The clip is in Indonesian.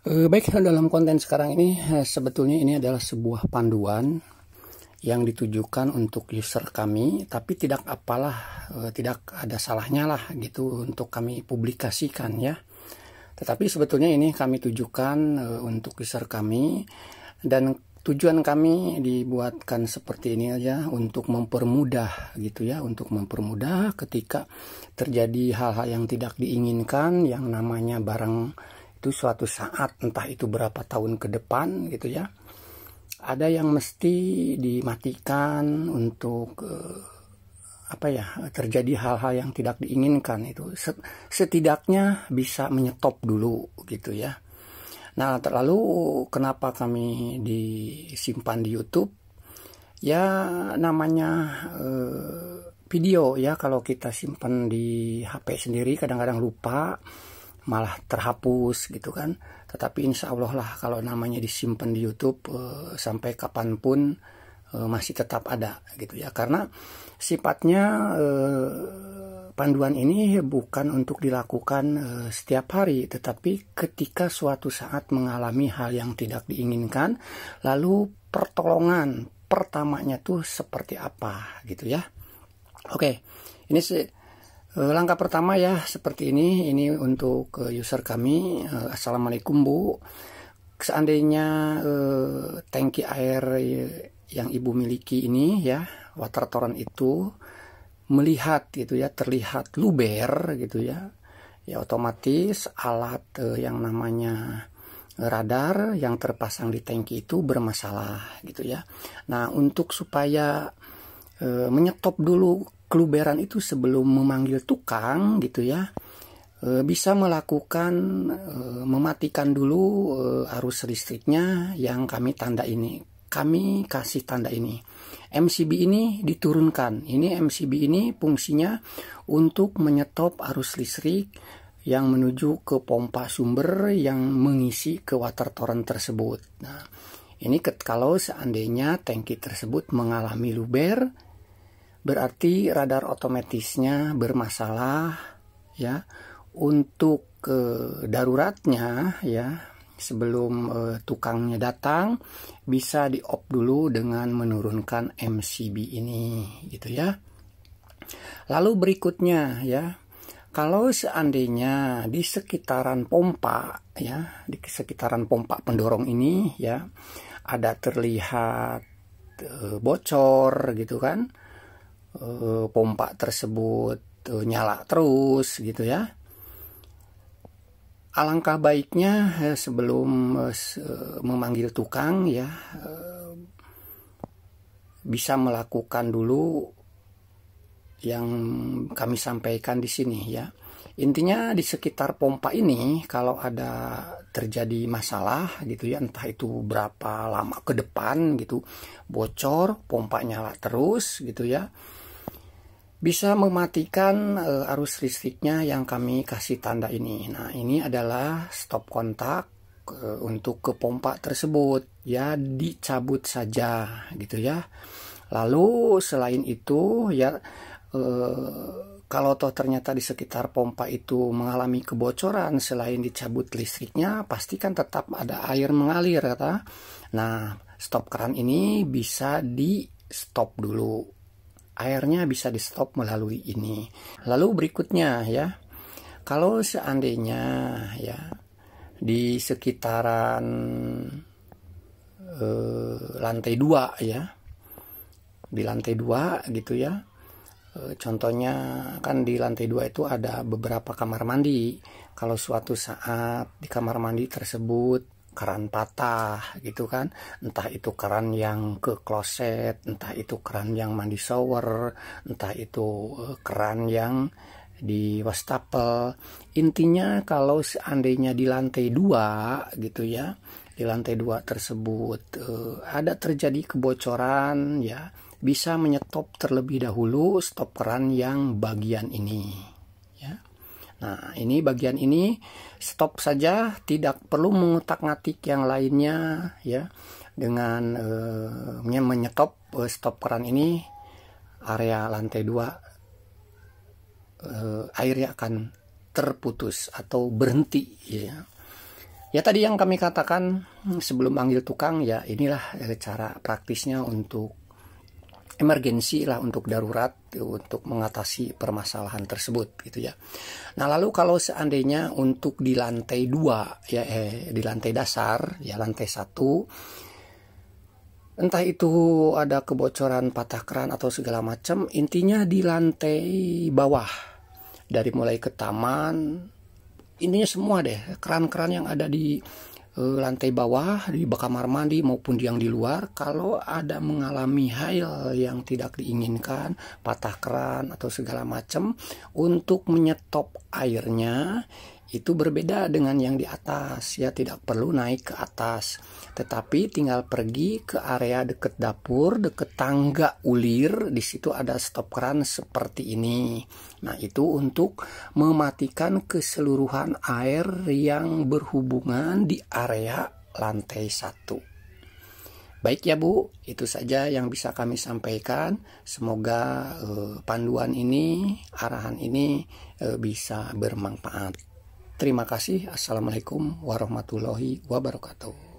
Baik, dalam konten sekarang ini sebetulnya ini adalah sebuah panduan yang ditujukan untuk user kami, tapi tidak ada salahnya lah gitu untuk kami publikasikan ya. Tetapi sebetulnya ini kami tujukan untuk user kami, dan tujuan kami dibuatkan seperti ini aja untuk mempermudah gitu ya, untuk mempermudah ketika terjadi hal-hal yang tidak diinginkan, yang namanya barang itu suatu saat, entah itu berapa tahun ke depan gitu ya, ada yang mesti dimatikan untuk terjadi hal-hal yang tidak diinginkan, itu setidaknya bisa menyetop dulu gitu ya. Nah, terlalu kenapa kami disimpan di YouTube? Ya namanya video ya, kalau kita simpan di HP sendiri kadang-kadang lupa, malah terhapus gitu kan. Tetapi insya Allah lah kalau namanya disimpan di YouTube sampai kapanpun masih tetap ada gitu ya. Karena sifatnya panduan ini bukan untuk dilakukan setiap hari, tetapi ketika suatu saat mengalami hal yang tidak diinginkan, lalu pertolongan pertamanya tuh seperti apa gitu ya. Oke, ini langkah pertama ya seperti ini untuk user kami. Assalamualaikum Bu, seandainya tangki air yang Ibu miliki ini ya, water torrent itu melihat gitu ya, terlihat luber gitu ya, ya otomatis alat yang namanya radar yang terpasang di tangki itu bermasalah gitu ya. Nah, untuk supaya menyetop dulu keluberan itu sebelum memanggil tukang gitu ya, bisa melakukan mematikan dulu arus listriknya yang kami kasih tanda ini. MCB ini diturunkan. Ini MCB ini fungsinya untuk menyetop arus listrik yang menuju ke pompa sumber yang mengisi ke water torrent tersebut. Nah, ini kalau seandainya tangki tersebut mengalami luber, berarti radar otomatisnya bermasalah ya. Untuk daruratnya ya, sebelum tukangnya datang, bisa di off dulu dengan menurunkan MCB ini gitu ya. Lalu berikutnya ya, kalau seandainya di sekitaran pompa ya, di sekitaran pompa pendorong ini ya, ada terlihat bocor gitu kan, pompa tersebut nyala terus gitu ya, alangkah baiknya sebelum memanggil tukang ya, bisa melakukan dulu yang kami sampaikan di sini ya. Intinya di sekitar pompa ini kalau ada terjadi masalah gitu ya, entah itu berapa lama ke depan gitu, bocor, pompa nyala terus gitu ya, bisa mematikan arus listriknya yang kami kasih tanda ini. Nah, ini adalah stop kontak untuk ke pompa tersebut ya, dicabut saja gitu ya. Lalu selain itu ya, kalau toh ternyata di sekitar pompa itu mengalami kebocoran, selain dicabut listriknya, pastikan tetap ada air mengalir kata. Nah, stop keran ini bisa di stop dulu, airnya bisa di stop melalui ini. Lalu berikutnya ya, kalau seandainya ya di sekitaran lantai 2 ya, di lantai 2 gitu ya, contohnya kan di lantai 2 itu ada beberapa kamar mandi. Kalau suatu saat di kamar mandi tersebut keran patah gitu kan, entah itu keran yang ke kloset, entah itu keran yang mandi shower, entah itu keran yang di wastafel. Intinya kalau seandainya di lantai 2 gitu ya, di lantai 2 tersebut ada terjadi kebocoran ya, bisa menyetop terlebih dahulu stop keran yang bagian ini ya. Nah, ini bagian ini stop saja, tidak perlu mengutak-ngatik yang lainnya ya. Dengan menyetop stop keran ini, area lantai 2 airnya akan terputus atau berhenti ya. Ya tadi yang kami katakan sebelum manggil tukang, ya inilah cara praktisnya untuk emergensi lah, untuk darurat, untuk mengatasi permasalahan tersebut gitu ya. Nah lalu kalau seandainya untuk di lantai 2 ya, di lantai dasar ya, lantai 1, entah itu ada kebocoran, patah keran atau segala macam, intinya di lantai bawah dari mulai ke taman, intinya semua deh keran-keran yang ada di lantai bawah, di kamar mandi maupun yang di luar, kalau ada mengalami hal yang tidak diinginkan, patah keran atau segala macam, untuk menyetop airnya itu berbeda dengan yang di atas ya, tidak perlu naik ke atas, tetapi tinggal pergi ke area deket dapur, deket tangga ulir, di situ ada stop keran seperti ini. Nah itu untuk mematikan keseluruhan air yang berhubungan di area lantai 1. Baik ya Bu, itu saja yang bisa kami sampaikan. Semoga panduan ini, arahan ini bisa bermanfaat. Terima kasih. Assalamualaikum warahmatullahi wabarakatuh.